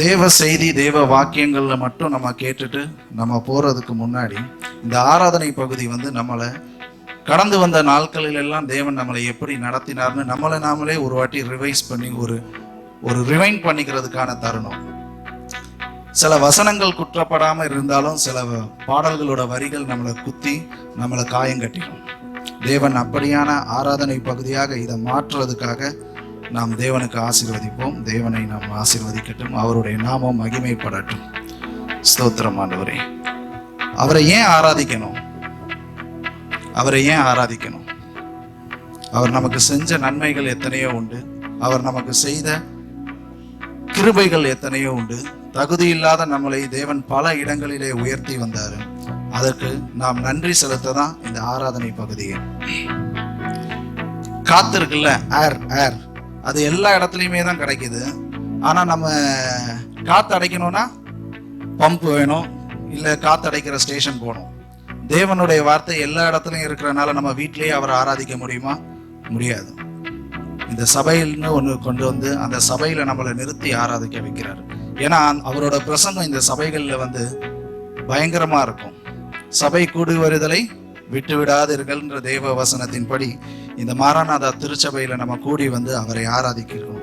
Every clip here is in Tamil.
தேவ செய்தி தேவ வாக்கியங்கள்ல மட்டும் நம்ம கேட்டுட்டு நம்ம போறதுக்கு முன்னாடி இந்த ஆராதனை பகுதி நம்மளை கடந்து வந்த நாட்களில் எல்லாம் தேவன் நம்மளை எப்படி நடத்தினார்னு நம்மளை நாமளே ஒரு வாட்டி ரிவைஸ் பண்ணி ஒரு ரிவைண்ட் பண்ணிக்கிறதுக்கான தருணம். சில வசனங்கள் குற்றப்படாம இருந்தாலும் சில பாடல்களோட வரிகள் நம்மளை குத்தி நம்மளை காயங்கட்டிடும். தேவன் அப்படியான ஆராதனை பகுதியாக இதை மாற்றுறதுக்காக நாம் தேவனுக்கு ஆசீர்வதிப்போம். தேவனை நாம் ஆசீர்வதிக்கட்டும். அவருடைய நாமம் மகிமைப்படட்டும். ஸ்தோத்திரம் ஆண்டவரே. அவரை ஏன் ஆராதிக்கணும்? அவரை ஏன் ஆராதிக்கணும்? அவர் நமக்கு செஞ்ச நன்மைகள் எத்தனையோ உண்டு. அவர் நமக்கு செய்த கிருபைகள் எத்தனையோ உண்டு. தகுதி இல்லாத நம்மளை தேவன் பல இடங்களிலே உயர்த்தி வந்தார். அதற்கு நாம் நன்றி செலுத்த தான் இந்த ஆராதனை பகுதியை. காத்திருக்குல்ல, ஏர் அது எல்லா இடத்துலையுமே தான் கிடைக்குது. ஆனா நம்ம காத்து அடைக்கணும்னா பம்ப் வேணும், இல்லை காத்து அடைக்கிற ஸ்டேஷன் போகணும். தேவனுடைய வார்த்தை எல்லா இடத்துலையும் இருக்கிறனால நம்ம வீட்டிலேயே அவரை ஆராதிக்க முடியுமா? முடியாது. இந்த சபையில்னு ஒன்று கொண்டு வந்து அந்த சபையில நம்மளை நிறுத்தி ஆராதிக்க வைக்கிறாரு. ஏன்னா அவரோட பிரசங்கம் இந்த சபைகளில் பயங்கரமா இருக்கும். சபை கூடி வருதலை விட்டு விடாதீர்கள்ன்ற தேவ வசனத்தின்படி இந்த மாராநாதா திருச்சபையில நம்ம கூடி அவரை ஆராதிக்கிறோம்.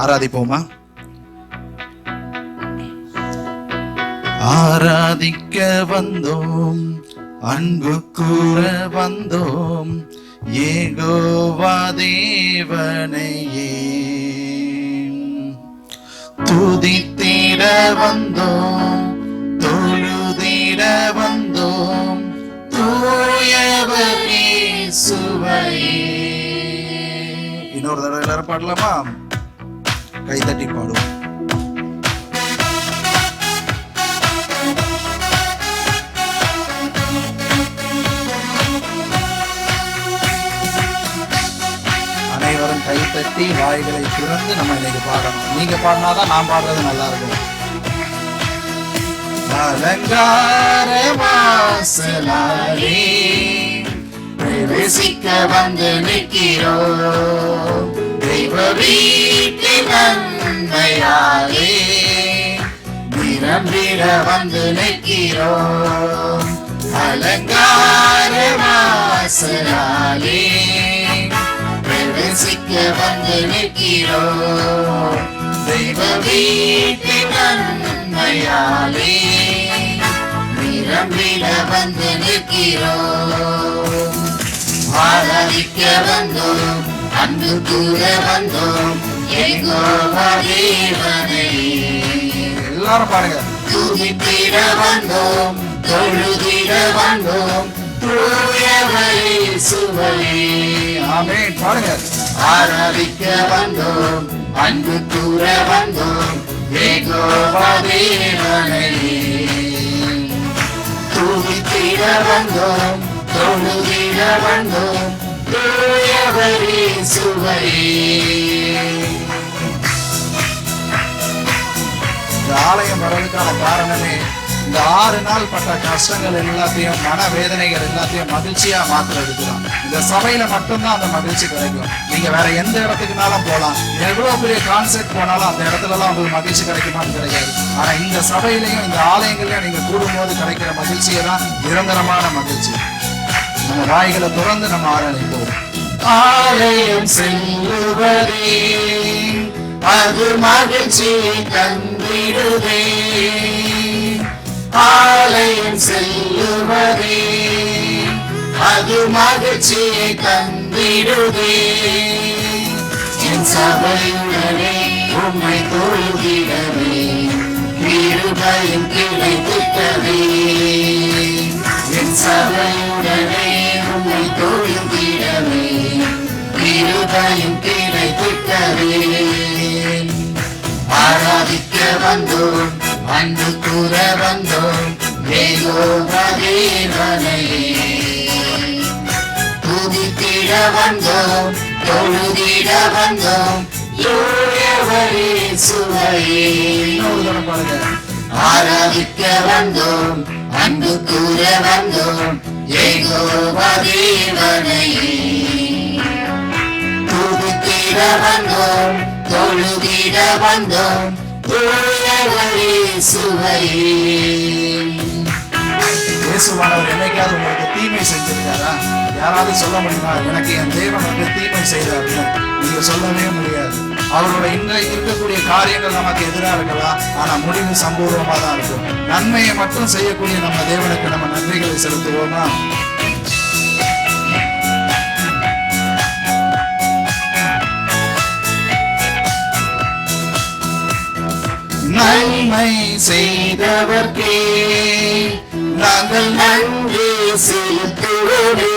ஆராதிப்போமா? ஆராதிக்க வந்தோம், அன்பு கூற வந்தோம், யெகோவா தேவனையே துதித்திட வந்தோம், தொழுதிட வந்தோம், தூயவர் இயேசுவையே. இன்னொரு தடவை எல்லாரும் பாடலாமா? கைதட்டி பாடுவோம். அனைவரும் கைத்தட்டி வாய்களை திறந்து நம்ம இன்னைக்கு பாடணும். நீங்க பாடினாதான் நான் பாடுறது நல்லா இருக்கும். அலங்கார வாசலாலே பிரவேசிக்க வந்து நிற்கிறோம், தெய்வ வீட்டின் நன்மையாலே நிரம்பிட வந்து நிற்கிறோம். அலங்கார வாசலாலே பிரவேசிக்க வந்து நிற்கிறோம், தெய்வ வீட்டின் நன்மையாலே நிரம்பிட வந்து நிற்கிறோம். ஆராதிக்க வந்தோம், அன்பு கூற வந்தோம், யெகோவா தேவனை. எல்லாரும் பாருங்க. துதித்திட வந்தோம், தொழுதிட வந்தோம், தூயவர் இயேசுவையே. ஆமென். பாருங்க. ஆராதிக்க வந்தோம், அன்பு கூற வந்தோம், யெகோவா தேவனை. துதித்திட வந்தோம், தொழுதிட வந்தோம், தூயவர் இயேசுவையே. இந்த ஆலயம் வர்றதுக்கான காரணமே இந்த 6 நாள் பட்ட கஷ்டங்கள் எல்லாத்தையும், மனவேதனைகள் எல்லாத்தையும் மகிழ்ச்சியா மாத்துறதுக்கு தான். இந்த சபையில மட்டும்தான் அந்த மகிழ்ச்சி கிடைக்கும். நீங்க வேற எந்த இடத்துக்குனாலும் போகலாம், எவ்வளவு பெரிய கான்செப்ட் போனாலும் அந்த இடத்துல எல்லாம் உங்களுக்கு மகிழ்ச்சி கிடைக்குமான்னு கிடைக்காது. ஆனா இந்த சபையிலையும் இந்த ஆலயங்களையும் நீங்க கூடும்போது கிடைக்கிற மகிழ்ச்சியை தான் நிரந்தரமான மகிழ்ச்சி. நம்ம வாய்களை துறந்து நம்ம ஆராதிப்போம். ஆலயம் செல்லுவதே அது மகிழ்ச்சி தந்திடுதே, ஆலயம் செல்லுவதே அது மகிழ்ச்சியை தந்திடுதே. என் சபையுடனே உம்மை தொழுதிடவே கிருபையும் கிடைத்திட்டதே. என் சபையுடனே உம்மை தொழுதிடவே கிருபையும் கிடைத்திட்டதே. ஆராதிக்க வந்தோம், அன்பு கூற வந்தோம், யெகோவா தேவனையே. துதித்திட வந்தோம், தொழுதிட வந்தோம், தூயவர் இயேசுவையே. ஆராதிக்க வந்தோம், அன்பு கூற வந்தோம், யெகோவா தேவனையே. துதித்திட வந்தோம், தொழுதிட வந்தோம், இயேசுவானவர் என்னைக்காவது உங்களுக்கு தீமை செஞ்சிருக்காரா? யாராவது சொல்ல முடியுமா எனக்கு என் தேவன் வந்து தீமை செய்தாருன்னு? நீங்க சொல்லவே முடியாது. அவரோட இன்றைக்கு இருக்கக்கூடிய காரியங்கள் நமக்கு எதிராக இருக்கலாம், ஆனா முடிவு சம்பூர்வமா தான் இருக்கும். நன்மையை மட்டும் செய்யக்கூடிய நம்ம தேவனுக்கு நம்ம நன்றிகளை செலுத்துவோமா? நன்மை செய்தவர்க்கே நாங்கள் நன்றி செலுத்துவோமே.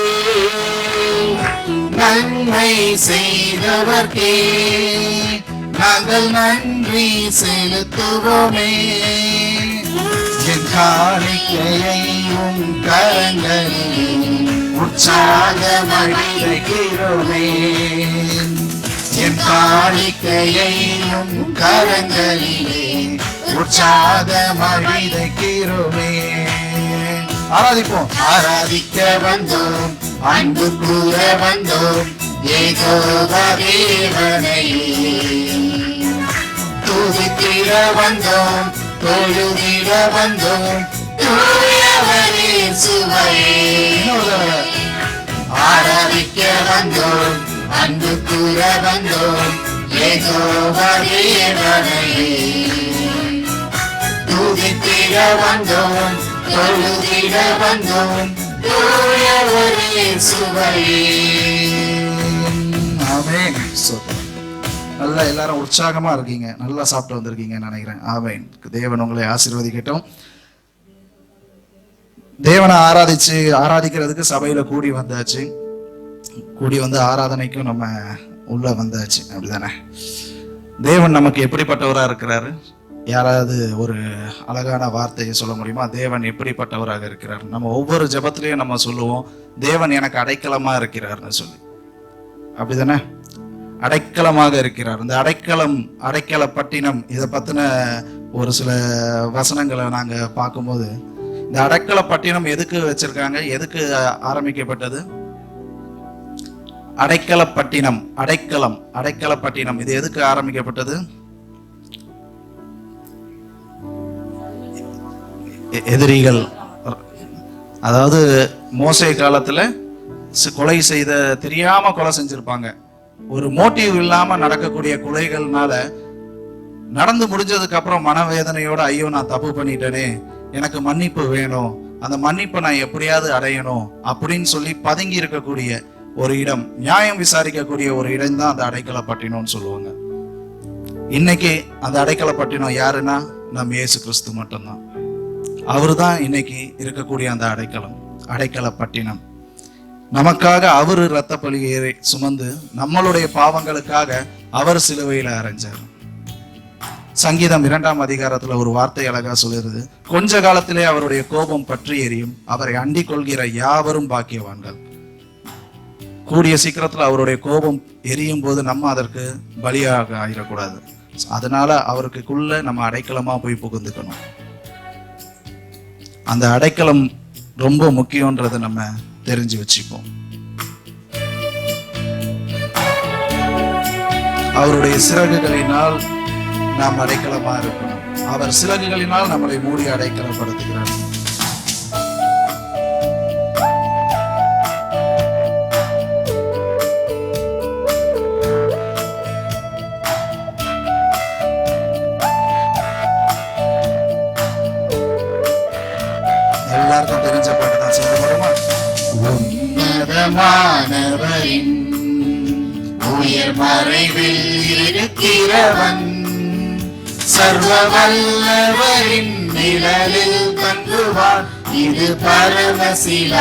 நன்மை செய்தவர்க்கே நாங்கள் நன்றி செலுத்துவோமே. என் காணிக்கையை உம் கரங்களில் உற்சாகமாய் வைக்கிறோமே. என் காணிக்கையை உம் கரங்களிலே உற்சாகமாய் வைக்கிறோமே. ஆராதிப்போம். ஆராதிக்க வந்தோம், அன்பு கூற வந்தோம், யெகோவா தேவனையே. துதித்திட வந்தோம், தொழுதிட வந்தோம், தூயவரே சுவையே. ஆராதிக்க வந்தோம், அன்பு கூற வந்தோம், யெகோவா தேவனையே. துதித்திட வந்தோம், தொழுதிட வந்தோம், தூயவரே சுவையே. ஆமென். நல்லா எல்லாரும் உற்சாகமா இருக்கீங்க, நல்லா சாப்பிட்டு வந்திருக்கீங்கன்னு நினைக்கிறேன். ஆமென். தேவன் உங்களை ஆசீர்வதிக்கட்டும். தேவனை ஆராதிக்கிறதுக்கு சபையில கூடி வந்தாச்சு. கூடி வந்து ஆராதனைக்கும் நம்ம உள்ள வந்தாச்சு, அப்படிதானே? தேவன் நமக்கு எப்படிப்பட்டவரா இருக்கிறாரு? யாராவது ஒரு அழகான வார்த்தையை சொல்ல முடியுமா? தேவன் எப்படிப்பட்டவராக இருக்கிறார்? நம்ம ஒவ்வொரு ஜெபத்திலையும் நம்ம சொல்லுவோம், தேவன் எனக்கு அடைக்கலமா இருக்கிறார்னு சொல்லி, அப்படிதானே? அடைக்கலமாக இருக்கிறார். இந்த அடைக்கல பட்டினம், இதை பத்தின ஒரு சில வசனங்களை நாங்க பார்க்கும்போது, இந்த அடைக்கல பட்டினம் எதுக்கு வச்சிருக்காங்க? எதுக்கு ஆரம்பிக்கப்பட்டது? அடைக்கல பட்டினம் இது எதுக்கு ஆரம்பிக்கப்பட்டது? எதிரிகள், அதாவது மோசே காலத்துல கொலை செய்த, தெரியாம கொலை செஞ்சிருப்பாங்க. ஒரு மோட்டிவ் இல்லாம நடக்கக்கூடிய கொலைகள்னால நடந்து முடிஞ்சதுக்கு அப்புறம் மனவேதனையோட, ஐயோ நான் தப்பு பண்ணிட்டேனே, எனக்கு மன்னிப்பு வேணும், அந்த மன்னிப்பை நான் எப்படியாவது அடையணும் அப்படின்னு சொல்லி பதுங்கி இருக்கக்கூடிய ஒரு இடம், நியாயம் விசாரிக்கக்கூடிய ஒரு இடம் தான் அந்த அடைக்கலப்பட்டினம்னு சொல்லுவாங்க. இன்னைக்கு அந்த அடைக்கலப்பட்டினம் யாருன்னா நம்ம இயேசு கிறிஸ்து மட்டும்தான். அவரு தான் இன்னைக்கு இருக்கக்கூடிய அந்த அடைக்கலப்பட்டினம். நமக்காக அவரு இரத்த பலியை சுமந்து நம்மளுடைய பாவங்களுக்காக அவர் சிலுவையில அறைஞ்சார். சங்கீதம் 2ஆம் அதிகாரத்துல ஒரு வார்த்தை அழகா சொல்லுறது, கொஞ்ச காலத்திலே அவருடைய கோபம் பற்றி எரியும், அவரை அண்டிக் கொள்கிற யாவரும் பாக்கியவான்கள். கூடிய சீக்கிரத்துல அவருடைய கோபம் எரியும் போது நம்ம அதற்கு பலியாக ஆயிடக்கூடாது. அதனால அவருக்குள்ள நம்ம அடைக்கலமா போய் புகுந்துக்கணும். அந்த அடைக்கலம் ரொம்ப முக்கியம்ன்றதை நம்ம தெரிஞ்சு வச்சுப்போம். அவருடைய சிறகுகளினால் நாம் அடைக்கலமா இருக்கணும். அவர் சிறகுகளினால் நம்மளை மூடி அடைக்கலப்படுத்துகிறார். எல்லாருக்கும் தெரிஞ்ச பாட்டு தான், சொல்ல முடியுமா? உன்னதமானவரின் உயர் மறைவில் இருக்கிறவன், சர்வ வல்லவரின் நிழலில் தங்குவான், இது பரமசிலாக்கியமே.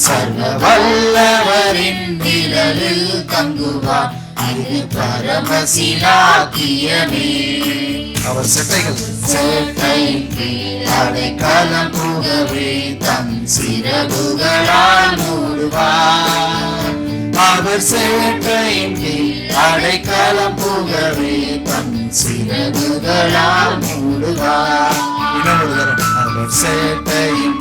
சர்வ வல்லவரின் நிழலில் தங்குவான், இது பரமசிலாக்கியமே. அவர் செட்டைகள் அடைக்கலம் புகவே தம் சிறகுகளால் மூடுவார். அவர் சேட்டையின் அடைக்கலம் புகவே தம் சிறகுகளால் மூடுவார். அவர் சேட்டையின்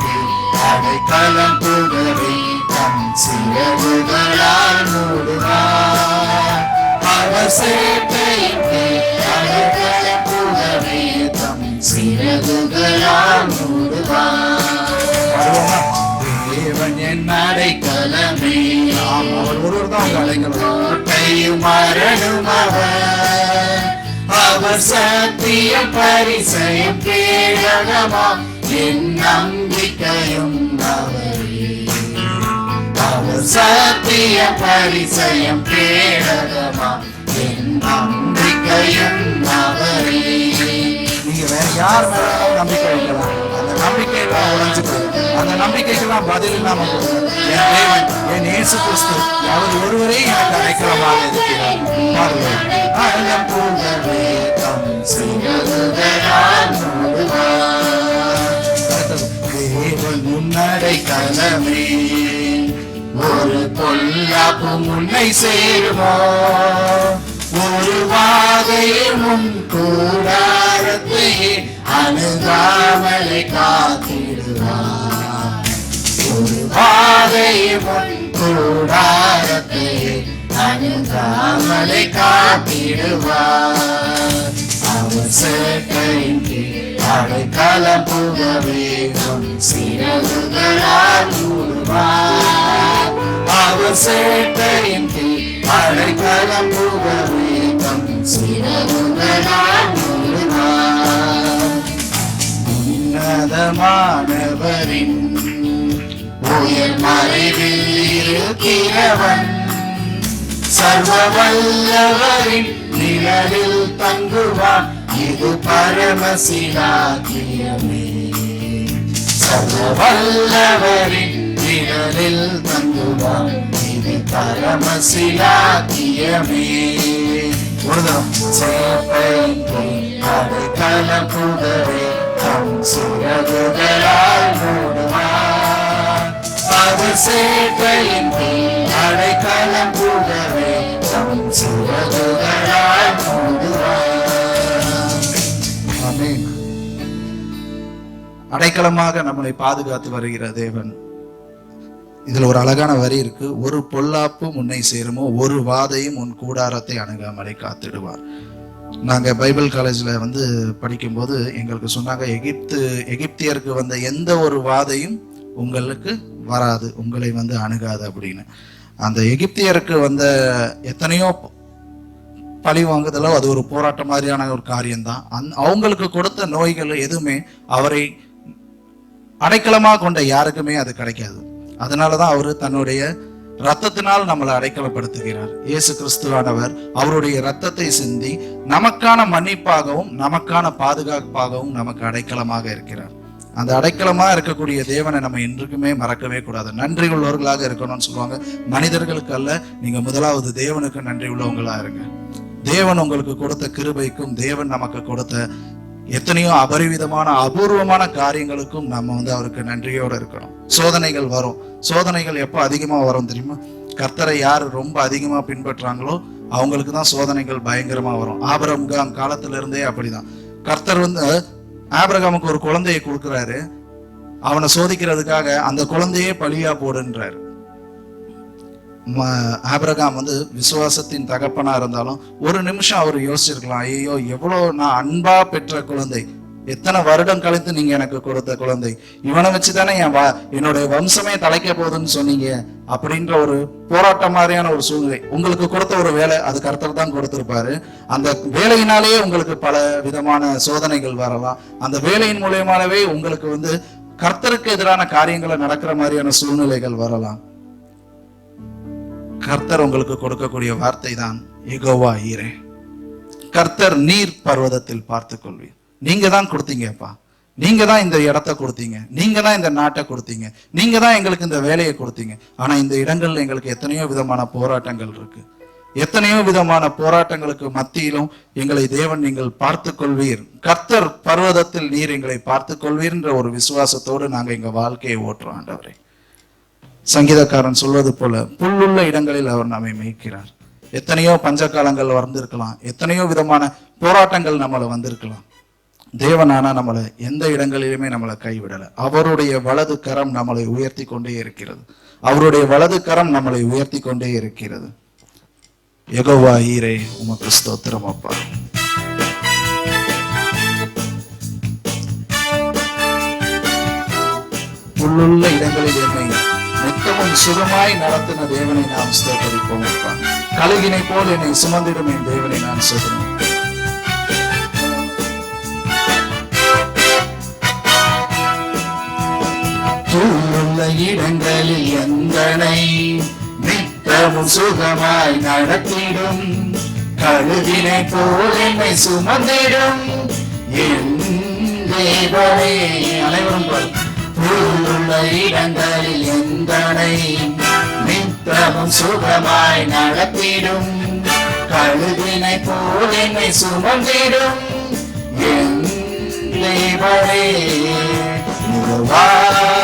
அடைக்கலம் புகவே தம் சிறகுகளால் மூடுவார். அவர் சேட்டையின் அடைக்கலம் புகவே தேவன் என் அடைக்கலமே, அவர் ஒருவர் தான் உங்க அடைக்கலம். மரணம் அவர் சத்திய பரிசயம் கேடகமா, என் நம்பிக்கையும் அவரே. அவர் சத்திய பரிசயம் கேடகமா, என் நம்பிக்கையும் அவரே. நீங்க வேற யார் மேல நம்பிக்கை வைக்கலாம், அந்த நம்பிக்கையெல்லாம் உடைஞ்சுக்கலாம். அந்த நம்பிக்கைக்கெல்லாம் பதில் இல்லாம என் தேவன், என் இயேசு கிறிஸ்து, அவர் ஒருவரே எனக்கு அடைக்கலமாக இருக்கிறார். தேவன் முன்னடைக்கலமே, ஒரு பொல்லாப்பு முன்னை சேருமோ, ஒரு வாதையில் முன் கூடாரத்தையே அணுகாமலை காத்திடுவார். ஒரு வாதையில் முன் கூடாரத்தையே அணுகாமலை காத்திடுவார். அவர் சேட்டையின் கீழ் அடைக்கலம் புகவே சிறகுகளால் மூடுவார். அவர் சேட்டையின் கீழ் அடைக்கலம் புகவே சிறகுகளால் மூடுவார். உன்னதமானவரின் உயர் மறைவில் இருக்கிறவன், சர்வ வல்லவரின் நிழலில் தங்குவான், இது பரமசிலாக்கியமே. சர்வ வல்லவரின் நிழலில் தங்குவான், இது பரமசிலாக்கியமே. ஒரு தரம் அடைக்கலம் புகவே தம் சிறகுகளால் மூடுவார். அவர் சேட்டையின் அடைக்கலம் புகவே தம் சிறகுகளால் மூடுவார். ஆமென். அடைக்கலமாக நம்மளை பாதுகாத்து வருகிற தேவன். இதுல ஒரு அழகான வரி இருக்கு, ஒரு பொல்லாப்பு முன்னை சேருமோ, ஒரு வாதையும் உன் கூடாரத்தை அணுகாமலை காத்திடுவார். நாங்க பைபிள் காலேஜ்ல படிக்கும்போது எங்களுக்கு சொன்னாங்க, எகிப்தியருக்கு வந்த எந்த ஒரு வாதையும் உங்களுக்கு வராது, உங்களை அணுகாது அப்படின்னு. அந்த எகிப்தியருக்கு வந்த எத்தனையோ பழி வாங்குதலோ அது ஒரு போராட்டம் மாதிரியான ஒரு காரியம்தான். அவங்களுக்கு கொடுத்த நோய்கள் எதுவுமே அவரை அடைக்கலமாக கொண்ட யாருக்குமே அது கிடைக்காது. அதனாலதான் அவரு தன்னுடைய ரத்தத்தினால் நம்மளை அடைக்கலப்படுத்துகிறார். இயேசு கிறிஸ்துவானவர் அவருடைய ரத்தத்தை சிந்தி நமக்கான மன்னிப்பாகவும் நமக்கான பாதுகாப்பாகவும் நமக்கு அடைக்கலமாக இருக்கிறார். அந்த அடைக்கலமா இருக்கக்கூடிய தேவனை நம்ம என்றுக்குமே மறக்கவே கூடாது. நன்றி உள்ளவர்களாக இருக்கணும்னு சொல்லுவாங்க. மனிதர்களுக்கு அல்ல, நீங்க முதலாவது தேவனுக்கு நன்றி உள்ளவங்களா இருங்க. தேவன் உங்களுக்கு கொடுத்த கிருபைக்கும், தேவன் நமக்கு கொடுத்த எத்தனையோ அபரிவிதமான அபூர்வமான காரியங்களுக்கும் நம்ம அவருக்கு நன்றியோடு இருக்கணும். சோதனைகள் வரும். சோதனைகள் எப்போ அதிகமா வரும் தெரியுமா? கர்த்தரை யார் ரொம்ப அதிகமா பின்பற்றாங்களோ அவங்களுக்கு தான் சோதனைகள் பயங்கரமா வரும். ஆபிரகாம் காலத்துல இருந்தே அப்படிதான். கர்த்தர் ஆபிரகாமுக்கு ஒரு குழந்தையை கொடுக்கிறாரு. அவனை சோதிக்கிறதுக்காக அந்த குழந்தையே பலியா போடுன்றாரு. ஆபிரகாம் விசுவாசத்தின் தகப்பனா இருந்தாலும் ஒரு நிமிஷம் அவர் யோசிச்சிருக்கலாம், ஐயோ எவ்வளவு நான் அன்பா பெற்ற குழந்தை, எத்தனை வருடம் கழித்து நீங்க எனக்கு கொடுத்த குழந்தை, இவனை வச்சுதானே என்னுடைய வம்சமே தலைக்க போகுதுன்னு சொன்னீங்க அப்படின்ற ஒரு போராட்டம் மாதிரியான ஒரு சூழ்நிலை. உங்களுக்கு கொடுத்த ஒரு வேலை, அது கர்த்தர் தான் கொடுத்திருப்பாரு. அந்த வேலையினாலேயே உங்களுக்கு பல விதமான சோதனைகள் வரலாம். அந்த வேலையின் மூலியமானவே உங்களுக்கு கர்த்தருக்கு எதிரான காரியங்களை நடக்கிற மாதிரியான சூழ்நிலைகள் வரலாம். கர்த்தர் உங்களுக்கு கொடுக்கக்கூடிய வார்த்தை தான் யெகோவா ஈரே. கர்த்தர் நீர் பர்வதத்தில் பார்த்துக் கொள்வீர். நீங்க தான் கொடுத்தீங்கப்பா, நீங்க தான் இந்த இடத்த கொடுத்தீங்க, நீங்க தான் இந்த நாட்டை கொடுத்தீங்க, நீங்க தான் எங்களுக்கு இந்த வேலையை கொடுத்தீங்க. ஆனா இந்த இடங்கள்ல எங்களுக்கு எத்தனையோ விதமான போராட்டங்கள் இருக்கு. எத்தனையோ விதமான போராட்டங்களுக்கு மத்தியிலும் எங்களை தேவன் நீங்கள் பார்த்து கொள்வீர். கர்த்தர் பர்வதத்தில் நீர் எங்களை பார்த்து கொள்வீர்ன்ற ஒரு விசுவாசத்தோடு நாங்க எங்க வாழ்க்கையை ஓட்டுறோம். ஆண்டவரே, சங்கீதக்காரன் சொல்வது போல புல்லுள்ள இடங்களில் அவர் நம்மை மேய்க்கிறார். எத்தனையோ பஞ்சகாலங்கள் வந்திருக்கலாம், எத்தனையோ விதமான போராட்டங்கள் நம்மளை வந்திருக்கலாம். தேவனானா நம்மளை எந்த இடங்களிலுமே நம்மளை கைவிடல. அவருடைய வலது கரம் நம்மளை உயர்த்தி கொண்டே இருக்கிறது. அவருடைய வலது கரம் நம்மளை உயர்த்தி கொண்டே இருக்கிறது. யெகோவா ஈரே, உமக்கு ஸ்தோத்திரம் அப்பா. முள்ளுள்ள இடங்களில் என்னை நித்தமும் சுகமாய் நடத்தின தேவனை நாம் ஸ்தோத்தரிப்போம் அப்பா. கழுகினை போல் என்னை சுமந்திடும் என் தேவனை நான் சொல்கிறேன். முள்ளுள்ள இடங்களில் எந்தனை நித்தமும் சுகமாய் நடத்திடும் கழுகினை போல் என்னை சுமந்திடும் என் தேவனே. அனைவரும் உள்ள இடங்களில் எந்தனை நித்தமும் சுகமாய் நடத்திடும் கழுகினை போல் என்னை சுமந்திடும் என் தேவனே.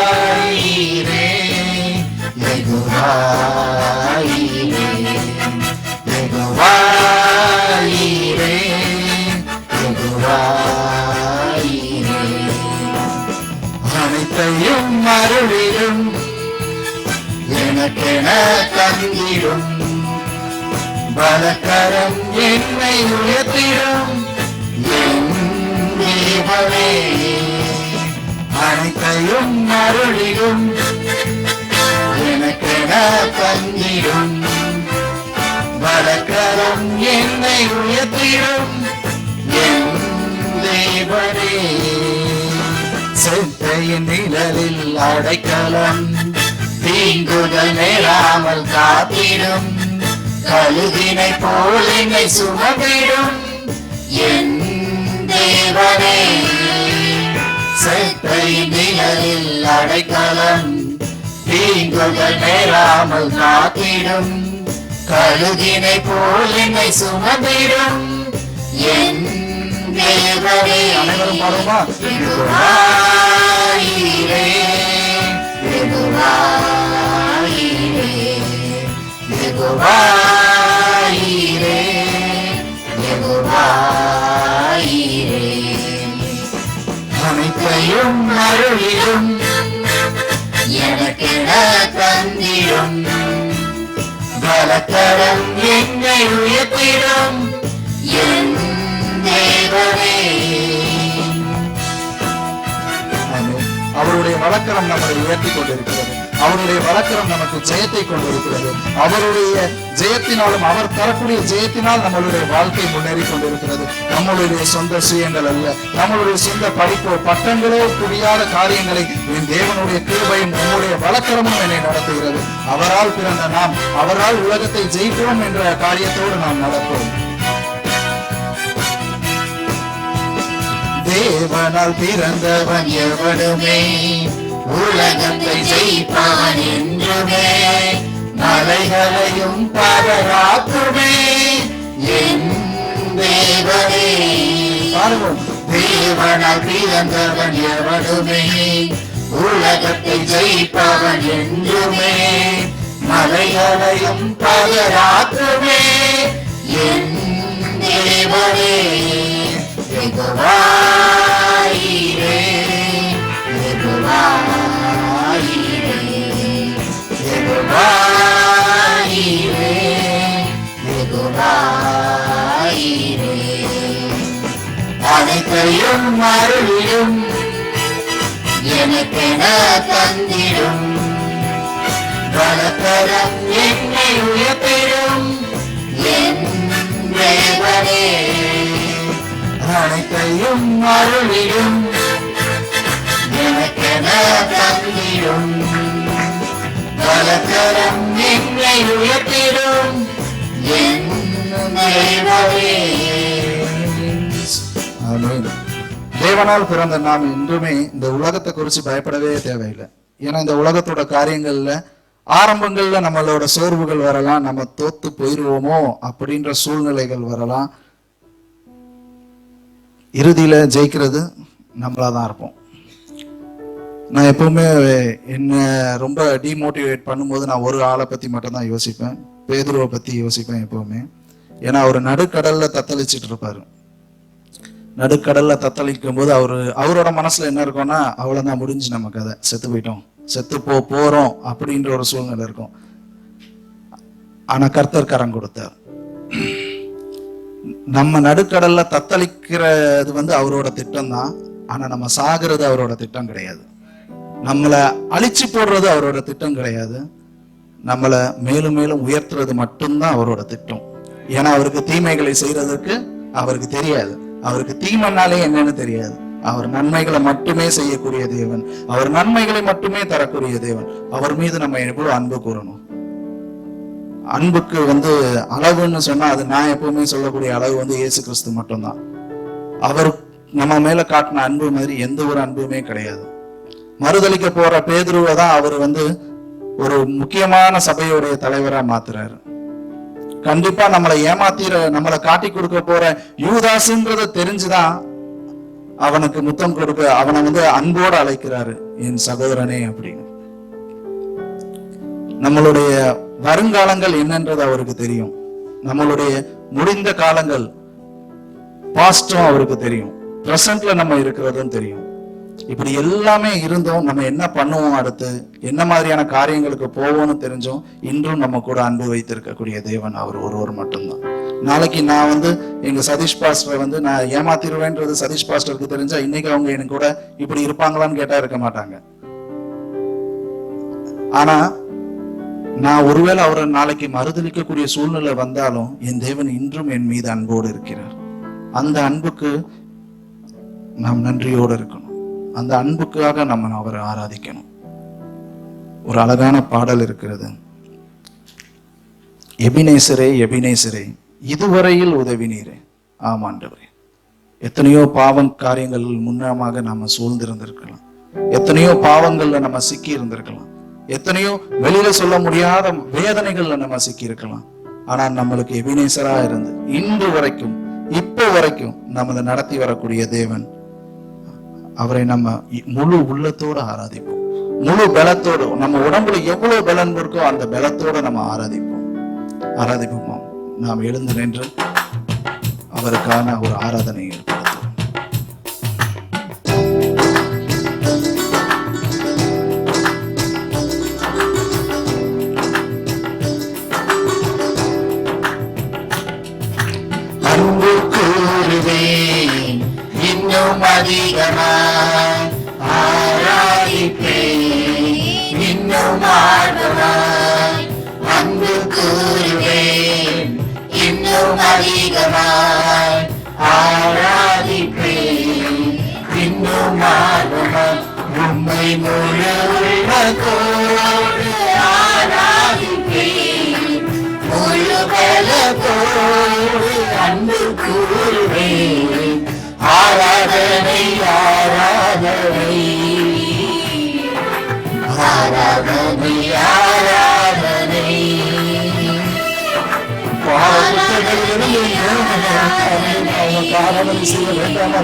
யெகோவாயீரே, யெகோவாயீரே, யெகோவாயீரே, யெகோவாயீரே. அனைத்தையும் அருளிடும் எனக்கென தந்திடும் பலக்கரம் என்னை உயர்த்திடும் என் தேவனே. அனைத்தையும் அருளிடும் எனக்கென தந்திடும் பலக்கரம் என்னை உயர்த்திடும் என் தேவனே. செத்தையின் நிழலில் அடைக்கலம் தீங்குதல் நேராமல் காத்திடும் கழுகினை போல் என்னை சுமந்திடும் என் தேவனே. செத்தையின் நிழலில் அடைக்கலம் தீங்குதல் நேராமல் காத்திடும் கழுகினை போல் என்னை சுமந்திடும் என் தேவனே. அனைவரும் பாடுமா? யெகோவாயீரே, யெகோவாயீரே, யெகோவாயீரே, யெகோவாயீரே. அனைத்தையும் அருளிடும் எனக்கென தந்திடும் பலக்கரம் என்னை உயர்த்திடும் என் தேவனே. அவருடைய வழக்கரம் நம்மை உயர்த்தி கொண்டிருக்கிறது. அவருடைய வழக்கரம் நமக்கு ஜெயத்தை கொண்டிருக்கிறது. அவருடைய ஜெயத்தினாலும் அவர் தரக்கூடிய ஜெயத்தினால் நம்மளுடைய வாழ்க்கை முன்னேறி கொண்டிருக்கிறது. நம்மளுடைய சொந்த சுயங்கள் அல்ல, நம்மளுடைய சொந்த படிப்போ பட்டங்களோ புரியாத காரியங்களை என் தேவனுடைய கிருபையும் நம்முடைய வழக்கரமும் என்னை நடத்துகிறது. அவரால் பிறந்த நாம் அவரால் உலகத்தை ஜெயிப்போம் என்ற காரியத்தோடு நாம் நடப்போம். தேவனால் பிறந்தவன் எவனுமே உலகத்தை ஜெயிப்பவன் என்றுமே மலைகளையும் பாதராக்குமே என் தேவனே. தேவனால் பிறந்தவன் எவனுமே உலகத்தை ஜெயிப்பவன் என்றுமே மலைகளையும் பாதராக்குமே என் தேவனே. யெகோவாயீரே, யெகோவாயீரே, யெகோவாயீரே, யெகோவாயீரே. அனைத்தையும் அருளிடும் எனக்கென தந்திடும் பலக்கரம் என்னை உயர்த்திடும் என் தேவனே. அனைத்தையும் அருளிடும் எனக்கென தந்திடும் பலக்கரம் என்னை உயர்த்திடும் என் தேவனே. ஆமென். தேவனால் பிறந்த நாம் இன்றுமே இந்த உலகத்தை குறித்து பயப்படவே தேவையில்லை. ஏன்னா இந்த உலகத்தோட காரியங்கள்ல ஆரம்பங்கள்ல நம்மளோட சோர்வுகள் வரலாம், நம்ம தோத்து போயிருவோமோ அப்படின்ற சூழ்நிலைகள் வரலாம். இறுதியில ஜெயிக்கிறது நம்மளாதான் இருப்போம். நான் எப்பவுமே என்ன ரொம்ப டிமோட்டிவேட் பண்ணும்போது நான் ஒரு ஆளை பத்தி மட்டும்தான் யோசிப்பேன், பேதுருவை பத்தி யோசிப்பேன் எப்பவுமே. ஏன்னா அவர் நடுக்கடல்ல தத்தளிச்சுட்டு இருப்பாரு. நடுக்கடல்ல தத்தளிக்கும் போது அவரோட மனசுல என்ன இருக்கும்னா, அவ்வளவுதான் முடிஞ்சு நம்ம கதை, செத்து போயிட்டோம், செத்து போறோம் அப்படின்ற ஒரு சூழ்நிலை இருக்கும். ஆனா கர்த்தர் கரம் கொடுத்தார். நம்ம நடுக்கடல்ல தத்தளிக்கிறது அவரோட திட்டம் தான். ஆனா நம்ம சாகிறது அவரோட திட்டம் கிடையாது. நம்மளை அழிச்சு போடுறது அவரோட திட்டம் கிடையாது. நம்மளை மேலும் மேலும் உயர்த்துறது மட்டும்தான் அவரோட திட்டம். ஏன்னா அவருக்கு தீமைகளை செய்யறதுக்கு அவருக்கு தெரியாது. அவருக்கு தீமைனாலே என்னன்னு தெரியாது. அவர் நன்மைகளை மட்டுமே செய்யக்கூடிய தேவன், அவர் நன்மைகளை மட்டுமே தரக்கூடிய தேவன். அவர் மீது நம்ம எவ்வளவு அன்பு கூறணும். அன்புக்கு அளவுன்னு சொன்னா அது நான் எப்பவுமே சொல்லக்கூடிய அளவு இயேசு கிறிஸ்து மட்டும்தான். அவர் நம்ம மேல காட்டின அன்பு மாதிரி எந்த ஒரு அன்புமே கிடையாது. மறுதலிக்க போற பேதுருவை தான் அவர் ஒரு முக்கியமான சபையுடைய தலைவரா மாத்துறாரு. கண்டிப்பா நம்மளை நம்மளை காட்டி கொடுக்க போற யூதாசுன்றத தெரிஞ்சுதான் அவனுக்கு முத்தம் கொடுக்க அவனை அன்போடு அழைக்கிறாரு, என் சகோதரனே அப்படின்னு. நம்மளுடைய வருங்காலங்கள் என்னன்றது அவருக்கு தெரியும். நம்மளுடைய முடிந்த காலங்கள் பாஸ்டும் அவருக்கு தெரியும். பிரசன்ட்ல நம்ம இருக்கிறதும் தெரியும். இப்படி எல்லாமே இருந்தோம் நம்ம என்ன பண்ணுவோம், அடுத்து என்ன மாதிரியான காரியங்களுக்கு போவோம்னு தெரிஞ்சோம். இன்றும் நம்ம கூட அன்பு வைத்திருக்கக்கூடிய தேவன் அவர் ஒருவர் மட்டும்தான். நாளைக்கு நான் எங்க சதீஷ் பாஸ்டரை நான் ஏமாத்திடுவேன்றது சதீஷ் பாஸ்டருக்கு தெரிஞ்சா இன்னைக்கு அவங்க எனக்கு கூட இப்படி இருப்பாங்களான்னு கேட்டா இருக்க மாட்டாங்க. ஆனா நான் ஒருவேளை அவரை நாளைக்கு மறுதலிக்கக்கூடிய சூழ்நிலை வந்தாலும் என் தேவன் இன்றும் என் மீது அன்போடு இருக்கிறார். அந்த அன்புக்கு நாம் நன்றியோடு இருக்கணும். அந்த அன்புக்காக நம்ம அவரை ஆராதிக்கணும். ஒரு அழகான பாடல் இருக்கிறது. எபினேசரே எபினேசரே இதுவரையில் உதவினீரே. ஆமாண்டவரே, எத்தனையோ பாவம் காரியங்கள் முன்னமாக நாம சூழ்ந்திருந்திருக்கலாம். எத்தனையோ பாவங்கள்ல நம்ம சிக்கி இருந்திருக்கலாம். எத்தனையோ வெளியில சொல்ல முடியாத வேதனைகள்ல நம்ம சிக்கி இருக்கலாம். ஆனா நம்மளுக்கு எபினேசரா இருந்து இன்று வரைக்கும் இப்போ வரைக்கும் நம்மளை நடத்தி வரக்கூடிய தேவன், அவரை நம்ம முழு உள்ளத்தோடு ஆராதிப்போம். முழு பலத்தோடு, நம்ம உடம்புல எவ்வளவு பலன் இருக்கோ அந்த பலத்தோட நம்ம ஆராதிப்போமா. நாம் எழுந்து நின்று அவருக்கான ஒரு ஆராதனை ஏற்படுத்தும். அன்பு கூறுவேன் இன்னும் அதிகமாய், ஆராதிப்பேன் இன்னும் ஆர்வமாய். அன்பு கூறுவேன் இன்னும் அதிகமாய், ஆராதிப்பேன் இன்னும் ஆர்வமாய். உம்மை முழு உள்ளத்தோடு ஆராதிப்பேன், முழு பலத்தோடு அன்பு கூறுவேன். ஆராதனை ஆராதனை ஆராதனை ஆராதனை. ஆராதனை செய்ய வேண்டாமா?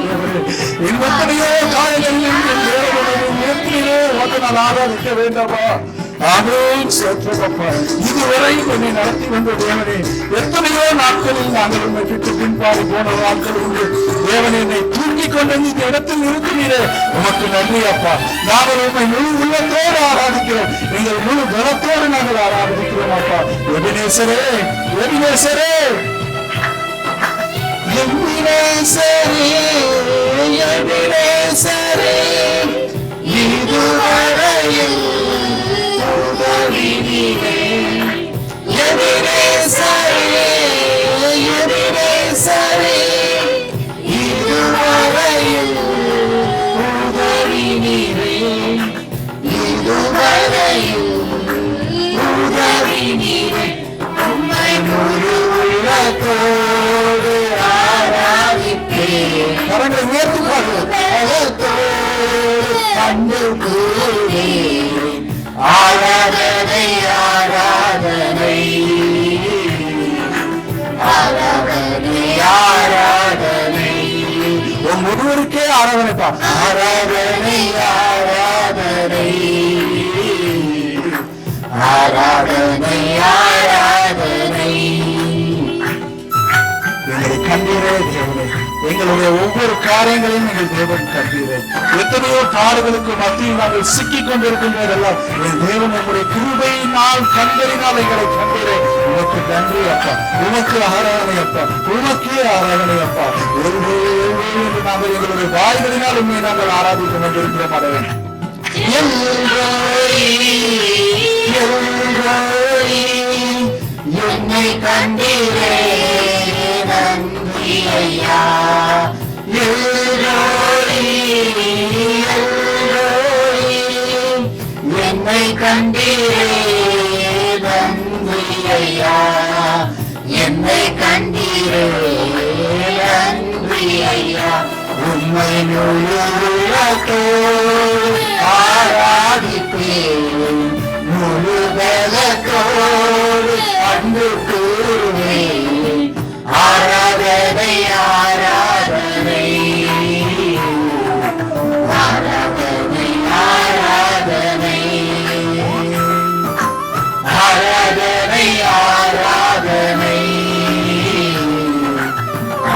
எத்தனையோ காலங்களில் ஆராதிக்க வேண்டாமா? இதுவரை என்னை நடத்தி வந்த தேவனே, எத்தனையோ நாட்களில் நாங்கள் உண்மை விட்டு பின்பாடி போன நாட்கள் உண்டு. தேவனை என்னை தூக்கி கொண்டு இந்த இடத்தில் நிறுத்தினீரே, உமக்கு நன்றி அப்பா. நாங்கள் உண்மை முழு உள்ளத்தோடு ஆராதிக்கிறோம், எங்கள் முழு பலத்தோடு நாங்கள் ஆராதிக்கிறோம் அப்பா. எபினேசரே எபினேசரே எபினேசரே எபினேசரே இதுவரையில் உதவினீரே. எபினேசரே எபினேசரே இதுவரையில் உதவினீரே. இதுவரையில் உதவினீரே. உம்மை முழு உள்ளத்தோடு ஆராதிப்பேன். கரங்களை உயர்த்தி பாடுவோம். அன்பு கூறுவேன். ஆராதனை ஆராதனை ஆராதனை ஆராதனை. உன் ஒருவருக்கே ஆராதனைப்பா. ஆராதனை ஆராதனை ஆராதனை ஆராதனை. எங்களை கண்டீரே தேவனே, எங்களுடைய ஒவ்வொரு காரியங்களையும் எங்கள் தேவன் கண்டீரே. எத்தனையோ பாடுகளுக்கு மத்தியில் நாங்கள் சிக்கிக் கொண்டிருக்கின்றதெல்லாம் என் தேவன் உங்களுடைய கிருபையினால் கண்டறினால் எங்களை கண்டீரே. உனக்கு நன்றி அப்பா, உனக்கு ஆராதனை அப்பா, உனக்கே ஆராதனை அப்பா. நாங்கள் எங்களுடைய வாய்களினால் உண்மையை நாங்கள் ஆராதிக்க கொண்டிருக்கிறோம். எல்ரோயி, எல்ரோயி, என்னை கண்டீரே நன்றி ஐயா. எல்ரோயி, எல்ரோயி, என்னை கண்டீரே நன்றி ஐயா. என்னை கண்டீரே நன்றி ஐயா. உம்மை முழு உள்ளத்தோடு ஆராதிப்பேன், முழு பலத்தோடு அன்பு கூறுவேன். ஆராதனை ஆராதனை ஆராதனை ஆராதனை ஆராதனை ஆராதனை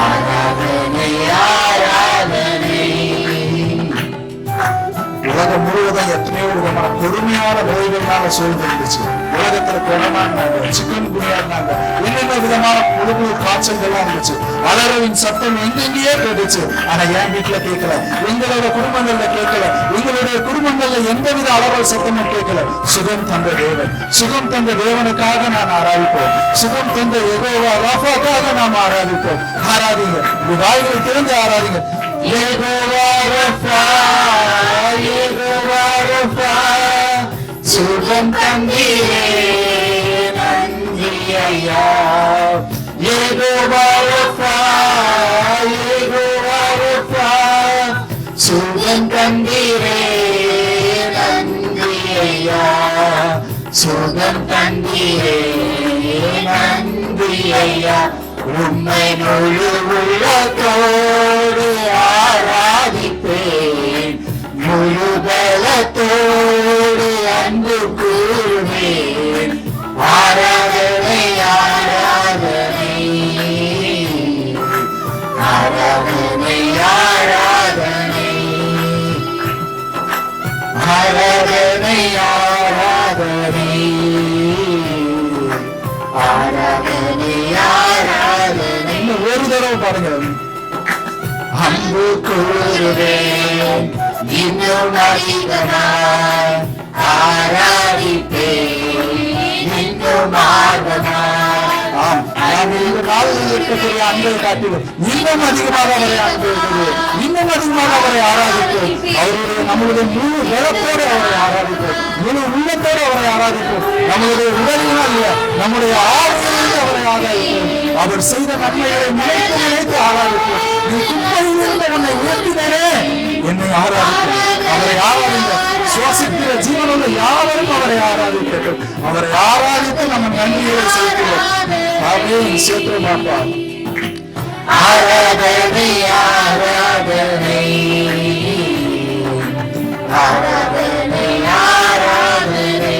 ஆராதனை ஆராதனை. உலகம் முழுவதும் எத்தனையோ விதமான கொடுமையான நோய்கள்னால சூழ்ந்திருந்துச்சு. உலகத்துல கொரோனாங்க, சிக்கன் குனியாங்க, என்னென்ன விதமான புழுகு காய்ச்சல்கள்லாம் இருந்துச்சு. அலறவின் சத்தம் எங்கெங்கேயே கேட்டுச்சு. ஆனா என் வீட்டுல கேட்கல, எங்களோட குடும்பங்கள்ல கேட்கல, எங்களுடைய குடும்பங்கள்ல எந்தவித அலறல் சத்தமும் கேட்கல. சுகம் தந்த தேவன், சுகம் தந்த தேவனுக்காக நான் ஆராதிப்போம். சுகம் தந்த யெகோவா ராஃபாக்காக நாம் ஆராதிப்போம். ஆராதிங்க, உங்க வாய்களை திறந்து ஆராதிங்க. யெகோவா ராஃபா, யெகோவா ராஃபா, சுகம் தந்தீரே நன்றி ஐயா. யெகோவா ராஃபா, யெகோவா ராஃபா, சுகம் தந்தீரே நன்றி ஐயா. சுகம் தந்தீரே நன்றி ஐயா. உம்மை முழு உள்ளத்தோடு ஆராதிப்பேன், முழு பலத்தோடு அன்பு கூறுவேன். ஆராதனை ஆராதனை ஆராதனை ஆராதனை ஆராதனை ஆராதனை ஆராதனை ஆராதனை. இன்னும் ஒரு தடவை பாருங்க. அன்பு கூறுவேன், இன்னும் அதிகமாய் ஆராதிப்பேன், இன்னும் ஆர்வமாய். ஆம், நாம் இந்த நாளில் இருக்கக்கூடிய அன்பை காட்டிலும் இன்னும் அதிகமாக அவரை அன்பு, இன்னும் அதிகமாக அவரை ஆராதிப்போம். அவருடைய நம்மளுடைய முழு பலத்தோடு அவரை ஆராதிப்போம், முழு உள்ளத்தோடு அவரை ஆராதிப்போம். நம்மளுடைய உடலினால் அல்ல, நம்முடைய ஆவியிலிருந்து அவரை ஆராதிப்போம். அவர் செய்த நன்மைகளை நினைத்து நினைத்து ஆராதிப்போம். நீ குப்பையிலிருந்து உன்னை உயர்த்தினே, என்னை ஆராதிப்போம். அவரை ஆராதிங்க. சுவாசிக்கிற ஜீவனுள்ள யாவரும் அவரை ஆராதிக்கட்டும். அவரை ஆராதித்து நம்ம நன்றிகளை செலுத்துவோம். ஆமென். சேத்திரமாப்பா. ஆராதனை ஆராதனை ஆராதனை ஆராதனை.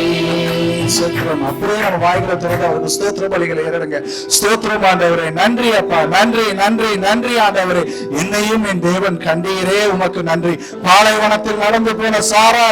ஸ்தோத்திரம். அப்படியே நம்ம வாய்களை திறந்து அவருக்கு ஸ்தோத்திர பலிகளை ஏறடுங்க. ஸ்தோத்திரம் ஆண்டவரே, நன்றி அப்பா, நன்றி நன்றி நன்றி ஆண்டவரே. என்னையும் என் தேவன் கண்டீரே, உமக்கு நன்றி. பாலைவனத்தில் நடந்து போன சாரா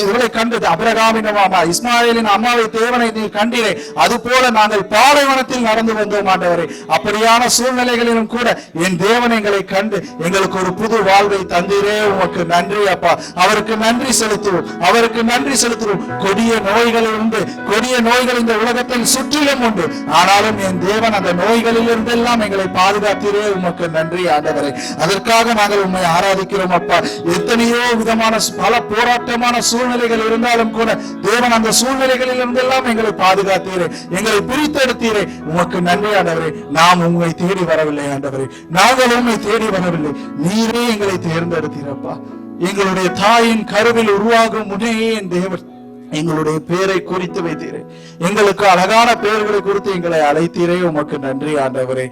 இவளை கண்டது அபிரகாமின் அம்மா, இஸ்மாயிலின் அம்மாவை தேவனை நீ கண்டீரே, அது போல நாங்கள் பாலைவனத்தில் நடந்து வந்தோம் ஆண்டவரே. அப்படியான சூழ்நிலைகளிலும் கூட என் தேவன் எங்களை கண்டு எங்களுக்கு ஒரு புது வாழ்வை தந்தீரே, உமக்கு நன்றி அப்பா. அவருக்கு நன்றி செலுத்துவோம், அவருக்கு நன்றி செலுத்துவோம். கொடிய நோய்கள் உண்டு, கொடிய நோய்கள் இந்த உலகத்தில் சுற்றிலும் உண்டு. ஆனாலும் என் தேவன் அந்த நோய்களில் இருந்தெல்லாம் எங்களை பாதுகாத்தீரே, உமக்கு நன்றி ஆண்டவரே. அதற்காக நாங்கள் உம்மை ஆராதிக்கிறோம் அப்பா. எத்தனையோ விதமான பல போராட்டமான சூழ்நிலைகள் இருந்தாலும் கூட தேவன் அந்த சூழ்நிலைகளில் இருந்தெல்லாம் எங்களை பாதுகாத்தீரே, எங்களை பிரித்தெடுத்தீரே, உமக்கு நன்றி ஆண்டவரே. நாம் உண்மை தேடி வரவில்லை ஆண்டவரே, நாங்கள் உண்மை தேடி வரவில்லை, நீரே எங்களை தேர்ந்தெடுத்தீரப்பா. எங்களுடைய தாயின் கருவில் உருவாகும் முனையே என் தேவன் எங்களுடைய பேரை குறித்து வைத்தீரே, எங்களுக்கு அழகான பெயர்களை குறித்து எங்களை அழைத்தீரே, உமக்கு நன்றி ஆண்டவரே.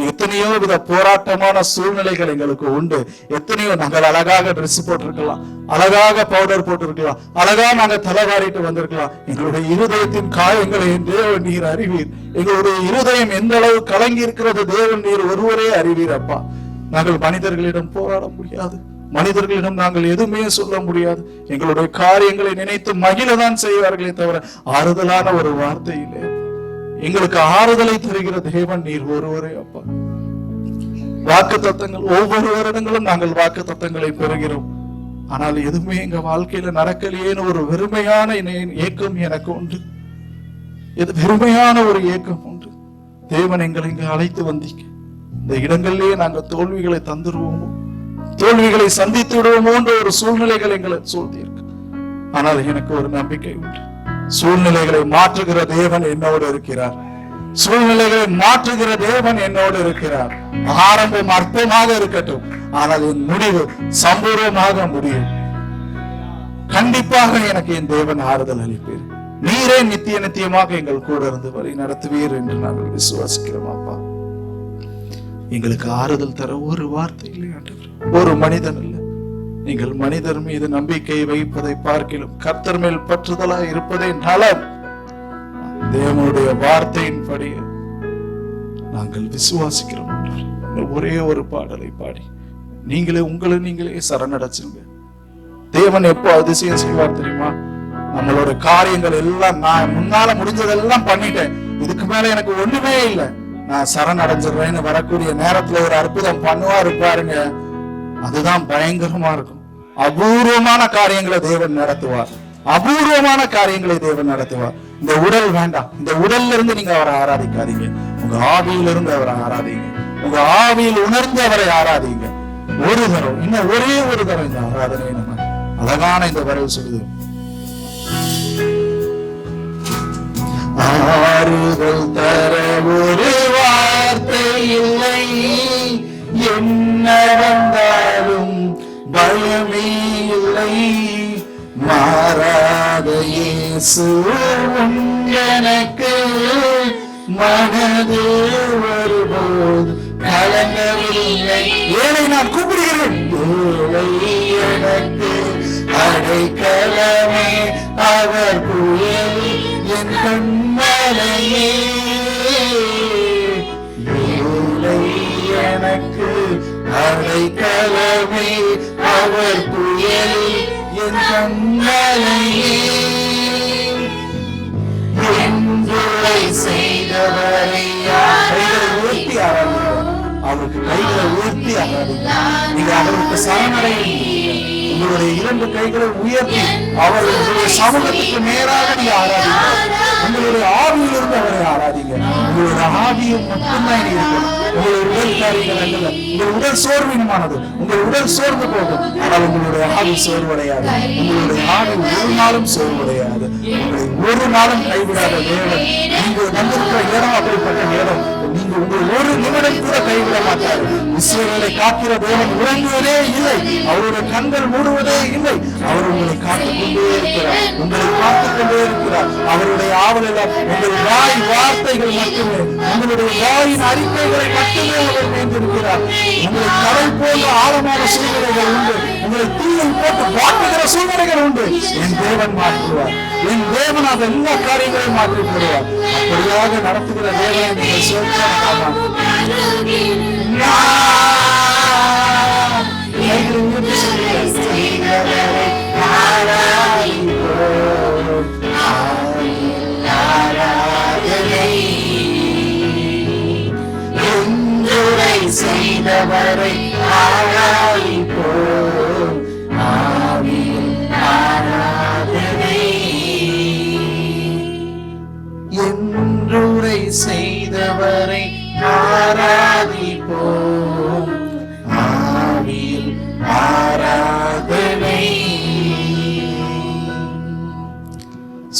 எத்தனையோ வித போராட்டமான சூழ்நிலைகள் எங்களுக்கு உண்டு. எத்தனையோ நாங்கள் அழகாக ட்ரெஸ் போட்டிருக்கலாம், அழகாக பவுடர் போட்டிருக்கலாம், அழகா நாங்கள் தலைவாரிட்டு வந்திருக்கலாம். எங்களுடைய இருதயத்தின் காயங்களை தேவன் நீர் அறிவீர். எங்களுடைய இருதயம் எந்த அளவு கலங்கி இருக்கிறது தேவன் நீர் ஒருவரே அறிவீர் அப்பா. நாங்கள் மனிதர்களிடம் போராட முடியாது, மனிதர்களிடம் நாங்கள் எதுவுமே சொல்ல முடியாது. எங்களுடைய காரியங்களை நினைத்து மகிழதான் செய்வார்களே தவிர ஆறுதலான ஒரு வார்த்தை இல்லை. எங்களுக்கு ஆறுதலை தருகிற தேவன் நீர் ஒருவரே அப்பா. வாக்கு தத்தங்கள் ஒவ்வொரு வருடங்களும் நாங்கள் வாக்கு தத்தங்களை பெறுகிறோம். ஆனால் எதுவுமே எங்க வாழ்க்கையில நடக்கலையேன்னு ஒரு வெறுமையான ஏக்கம் எனக்கு உண்டு. வெறுமையான ஒரு ஏக்கம் உண்டு. தேவன் எங்களை இங்க அழைத்து வந்தீங்க. இந்த இடங்களிலேயே நாங்க தோல்விகளை தந்துருவோமோ, தோல்விகளை சந்தித்து விடுவோமோன்ற ஒரு சூழ்நிலைகள் எங்களை சூழ்ந்திருக்கு. ஆனால் எனக்கு ஒரு நம்பிக்கை உண்டு. சூழ்நிலைகளை மாற்றுகிற தேவன் என்னோடு இருக்கிறார். சூழ்நிலைகளை மாற்றுகிற தேவன் என்னோடு இருக்கிறார். ஆரம்பம் அற்பமாக இருக்கட்டும், ஆனால் என் முடிவு சம்பூர்ணமாக முடியும். கண்டிப்பாக எனக்கு என் தேவன் ஆறுதல் அளிப்பீர். நீரே நித்திய நித்தியமாக எங்கள் கூட இருந்து வழி நடத்துவீர் என்று நாங்கள் விசுவாசிக்கிறோம். அப்பா, எங்களுக்கு ஆறுதல் தர ஒரு வார்த்தை இல்லை ஆண்டவர், ஒரு மனிதன் இல்லை. நீங்கள் மனிதர் மீது நம்பிக்கை வைப்பதை பார்க்கிலும் கர்த்தர் மேல் பற்றுதலாய் இருப்பதே நலம். தேவனுடைய வார்த்தையின்படி நாங்கள் விசுவாசிக்கிறோம். ஒரே ஒரு பாடலை பாடி நீங்களே உங்களை நீங்களே சரணடைச்சுங்க. தேவன் எப்போ அதிசயம் செய்வார் தெரியுமா? நம்மளோட காரியங்கள் எல்லாம் நான் முன்னால முடிஞ்சதெல்லாம் பண்ணிட்டேன், இதுக்கு மேல எனக்கு ஒண்ணுமே இல்லை, நான் சரணடைஞ்சிடுறேன்னு வரக்கூடிய நேரத்துல ஒரு அற்புதம் பண்ணுவாரு பாருங்க. அதுதான் பயங்கரமா இருக்கும். அபூர்வமான காரியங்களை தேவன் நடத்துவார். அபூர்வமான காரியங்களை தேவன் நடத்துவார். இந்த உடல் வேண்டாம். இந்த உடல்ல இருந்து நீங்க அவரை ஆராதிக்காதீங்க. உங்க ஆவியிலிருந்து அவரை ஆராதிங்க. உங்க ஆவியில் உணர்ந்து அவரை ஆராதிங்க. ஒரு தரம், இன்னும் ஒரே ஒரு தரம் இந்த ஆராதனை நம்ம அழகான இந்த வரவு சொல்லுது. ஆறுதல் தர ஒரு வார்த்தை இல்லை, என்ன வந்தாலும் பயமே இல்லை, மாறாத இயேசு எனக்கு மனது வரும்போது கலங்கவில்லை. ஏழை நான் கூப்பிடுகிறேன், ஏழை எனக்கு அடைக்கலமே, அவர் புயல் என் கண்மலையே, ஏழை எனக்கு அடைக்கலமே, அவர் புயல் என் கண்மலையே, என்றுரை செய்தவரை கைகளை உயர்த்தி ஆராதிங்க. அவருக்கு கைகளை உயர்த்தி ஆராதிங்க. நீங்க அவருக்கு சரணடையுங்க. உங்களுடைய 2 கைகளை உயர்த்தி அவர் உங்களுடைய சமூகத்துக்கு நேராக நீங்க ஆராதிங்க. உங்களுடைய ஆவியிலிருந்து அவரை ஆராதிங்க. உங்களுடைய ஆவியும் மட்டும்தான் இருக்கணும். உங்களுடைய உடல் காரியங்கள் அல்ல. உங்கள் உடல் சோர்வினமானது. உங்கள் உடல் சோர்ந்து போகும், ஆனால் உங்களுடைய ஆவி சோர்வடையாது. உங்களுடைய ஆவி ஒரு நாளும் சோர்வடையாது. உங்களை ஒரு நாளும் கைவிடாத தேவன். நீங்கள் வந்திருக்கிற இடம் அப்படிப்பட்ட இடம். நீங்க உங்கள் ஒரு நிமிடம் கூட கைவிட மாட்டார். இஸ்ரவேலை காக்கிற தேவன் உறங்குவதே இல்லை, அவருடைய கண்கள் மூடுவதே இல்லை. அவர் உங்களை காத்துக் கொண்டே இருக்கிறார், உங்களை காத்துக் கொண்டே இருக்கிறார். அவருடைய ஆவலில் உங்கள் வாய் வார்த்தைகள் மட்டுமே, உங்களுடைய வாயின் அறிக்கைகளை மட்டுமே அவர் மேய்ந்திருக்கிறார். உங்களை கடல் போன்ற ஆழமான சூழ்நிலைகள் உண்டு, உங்களை தீயில் போட்டு வாட்டுகிற சூழ்நிலைகள் உண்டு. என் தேவன் மாற்றுவார். என் தேவன் அந்த எல்லா காரியங்களையும் மாற்றி போடுவார். அப்படியாக நடத்துகிற தேவனை நீங்கள் சேர்த்து செய்தவரை ஆராதிப்போம், ஆவியில் ஆராதனை. என்றுரை செய்தவரை ஆராதிப்போம், ஆவியில் ஆராதனை.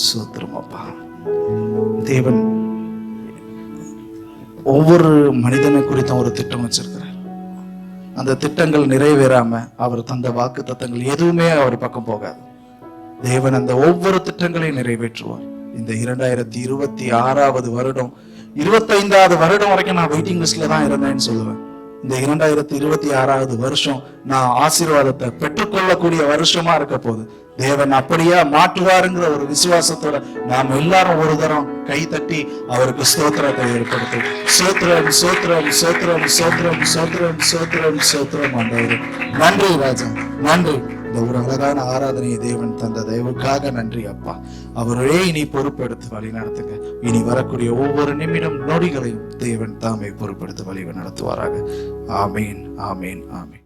சூத்திரமாப்பா, தேவன் ஒவ்வொரு மனிதனை குறித்தும் ஒரு திட்டம் வச்சிருக்கிறார். அந்த திட்டங்கள் நிறைவேறாம அவர் தந்த வாக்கு தத்தங்கள் எதுவுமே அவர் பக்கம் போகாது. தேவன் அந்த ஒவ்வொரு திட்டங்களையும் நிறைவேற்றுவார். இந்த 2026 வருடம் 25வது வருடம் வரைக்கும் நான் வெயிட்டிங் லிஸ்ட்ல தான் இருந்தேன்னு சொல்லுவேன். இந்த 2026வது வருஷம் நான் ஆசீர்வாதத்தை பெற்றுக்கொள்ளக்கூடிய வருஷமா இருக்க போகுது. தேவன் அப்படியா மாற்றுவாருங்கிற ஒரு விசுவாசத்தோட நாம் எல்லாரும் ஒரு தரம் கை தட்டி அவருக்கு ஸ்தோத்திரத்தை ஏற்படுத்தும். சோத்திரம் சோத்திரம் சோத்திரம் சோத்திரம் சோத்திரம் சோத்திரம் சோத்திரம் ஆண்டவரே, நன்றி ராஜா, நன்றி. இந்த ஒரு அழகான ஆராதனையை தேவன் தந்த தயவுக்காக நன்றி அப்பா. அவரே இனி பொறுப்பெடுத்து வழி நடத்துங்க. இனி வரக்கூடிய ஒவ்வொரு நிமிடம் நொடிகளையும் தேவன் தாமே பொறுப்பெடுத்து வழி நடத்துவாராக. ஆமீன், ஆமீன், ஆமீன்.